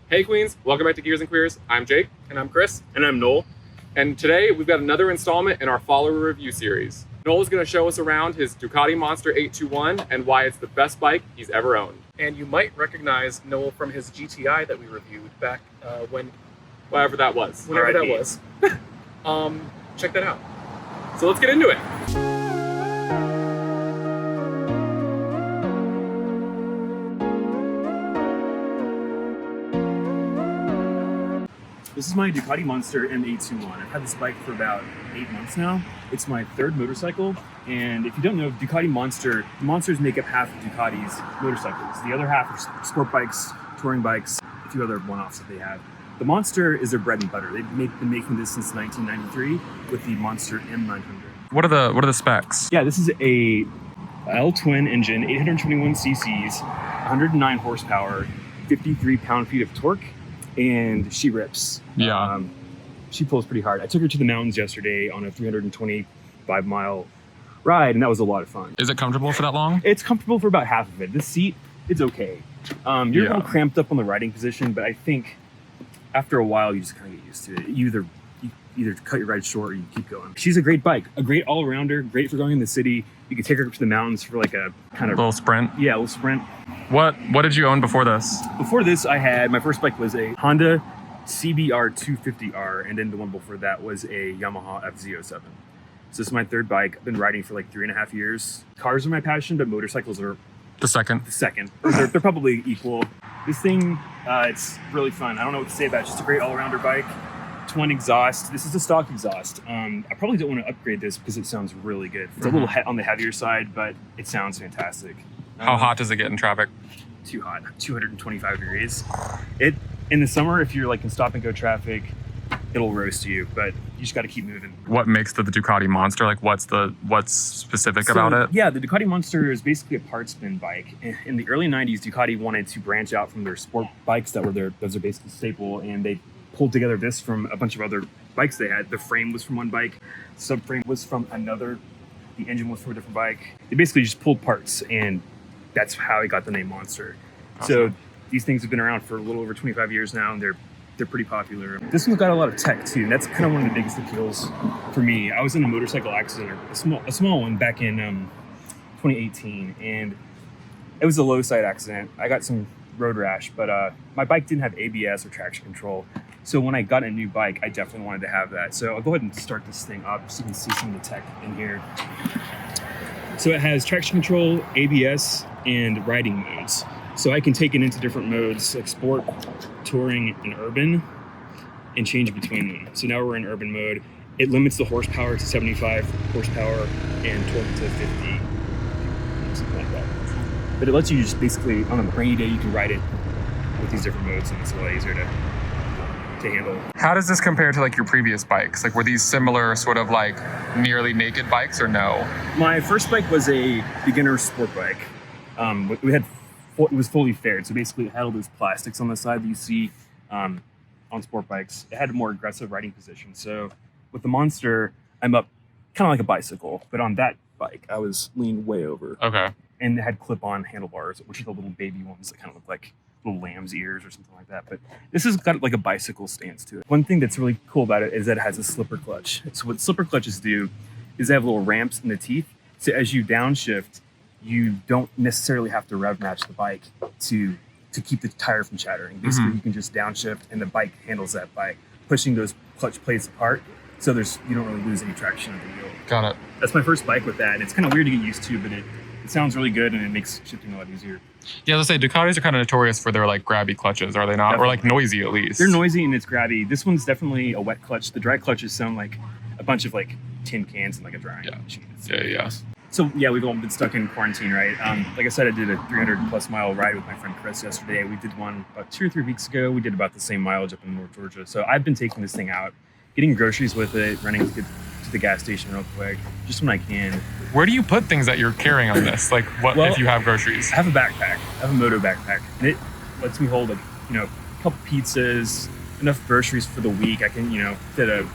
Hey Queens, welcome back to Gears and Queers. I'm Jake. And I'm Chris. And I'm Noel. And today we've got another installment in our follower review series. Noel is going to show us around his Ducati Monster 821 and why it's the best bike he's ever owned. And you might recognize Noel from his GTI that we reviewed back Whatever that was. whenever that was. Check that out. So let's get into it. This is my Ducati Monster M821. I've had this bike for about 8 months now. It's my third motorcycle, and if you don't know, Ducati Monster, the Monsters make up half of Ducati's motorcycles. The other half are sport bikes, touring bikes, a few other one-offs that they have. The Monster is their bread and butter. They've been making this since 1993 with the Monster M900. What are the specs? Yeah, this is a L-twin engine, 821 cc's, 109 horsepower, 53 pound-feet of torque, and she rips. Yeah. She pulls pretty hard. I took her to the mountains yesterday on a 325-mile ride, and that was a lot of fun. Is it comfortable for that long? It's comfortable for about half of it. The seat, it's okay. You're a little cramped up on the riding position, but I think after a while, you just kind of get used to it. You either cut your ride short or you keep going. She's a great bike, a great all-arounder, great for going in the city. You can take her up to the mountains for like a kind of... Little sprint? Yeah, a little sprint. What did you own before this? Before this, my first bike was a Honda CBR 250R, and then the one before that was a Yamaha FZ07. So this is my third bike. I've been riding for like 3.5 years. Cars are my passion, but motorcycles are The second. the second. They're probably equal. This thing, it's really fun. I don't know what to say about it. It's just a great all-rounder bike. Twin exhaust. This is a stock exhaust. I probably don't want to upgrade this because it sounds really good. It's a little on the heavier side, but it sounds fantastic. How hot does it get in traffic? Too hot, 225 degrees. In the summer, if you're like in stop and go traffic, it'll roast you, but you just got to keep moving. What makes the Ducati Monster? Like what's specific about it? Yeah, the Ducati Monster is basically a part spin bike. In the early 90s, Ducati wanted to branch out from their sport bikes those are basically staple, and they pulled together this from a bunch of other bikes they had. The frame was from one bike, subframe was from another, the engine was from a different bike. They basically just pulled parts, and that's how it got the name Monster. Awesome. So these things have been around for a little over 25 years now, and they're pretty popular. This one's got a lot of tech too, and that's kind of one of the biggest appeals for me. I was in a motorcycle accident, a small one back in 2018, and it was a low side accident. I got some road rash, but my bike didn't have ABS or traction control. So when I got a new bike, I definitely wanted to have that. So I'll go ahead and start this thing up so you can see some of the tech in here. So it has traction control, ABS, and riding modes. So I can take it into different modes like sport, touring, and urban, and change between them. So now we're in urban mode. It limits the horsepower to 75 horsepower and torque to 50, something like that. But it lets you just basically, on a rainy day, you can ride it with these different modes, and it's a lot easier to handle. How does this compare to like your previous bikes? Like were these similar sort of like nearly naked bikes or no? My first bike was a beginner sport bike. It was fully fared, so basically it had all those plastics on the side that you see on sport bikes. It had a more aggressive riding position. So with the Monster, I'm up kind of like a bicycle, but on that bike, I was leaned way over. Okay. And it had clip-on handlebars, which are the little baby ones that kind of look like little lamb's ears or something like that. But this has got like a bicycle stance to it. One thing that's really cool about it is that it has a slipper clutch. So what slipper clutches do is they have little ramps in the teeth. So as you downshift, you don't necessarily have to rev match the bike to keep the tire from shattering. Basically, you can just downshift and the bike handles that by pushing those clutch plates apart. So you don't really lose any traction at the wheel. Got it. That's my first bike with that. And it's kind of weird to get used to, but it sounds really good and it makes shifting a lot easier. Yeah, let's say Ducatis are kind of notorious for their like grabby clutches, are they not? Definitely. Or like noisy at least. They're noisy and it's grabby. This one's definitely a wet clutch. The dry clutches sound like a bunch of like tin cans in like a drying machine. Yeah. So yeah, we've all been stuck in quarantine, right? Like I said, I did a 300+ mile ride with my friend Chris yesterday. We did one about 2 or 3 weeks ago. We did about the same mileage up in North Georgia. So I've been taking this thing out, getting groceries with it, running to the gas station real quick, just when I can. Where do you put things that you're carrying on this? Like if you have groceries? I have a backpack. I have a moto backpack. And it lets me hold a couple pizzas, enough groceries for the week. I can, fit a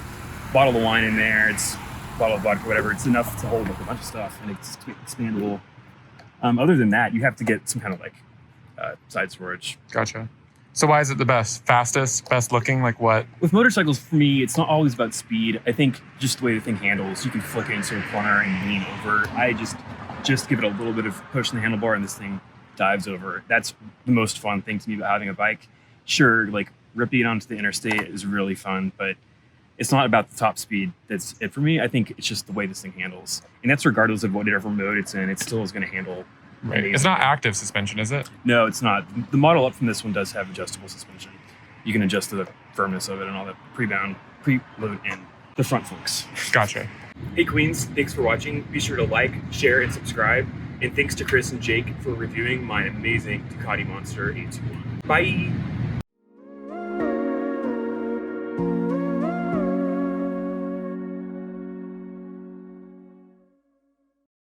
bottle of wine in there. It's a bottle of vodka, whatever. It's enough to hold like a bunch of stuff, and it's expandable. Other than that, you have to get some kind of side storage. Gotcha. So why is it the best? Fastest, best looking? Like what? With motorcycles, for me, it's not always about speed. I think just the way the thing handles, you can flick it into a corner and lean over. I just give it a little bit of push in the handlebar and this thing dives over. That's the most fun thing to me about having a bike. Sure, like ripping it onto the interstate is really fun, but it's not about the top speed. That's it for me. I think it's just the way this thing handles. And that's regardless of whatever mode it's in, it still is going to handle. Right. It's not active suspension, is it? No, it's not. The model up from this one does have adjustable suspension. You can adjust the firmness of it and all that preload, and the front forks. Gotcha. Hey Queens, thanks for watching. Be sure to like, share, and subscribe. And thanks to Chris and Jake for reviewing my amazing Ducati Monster 821. Bye!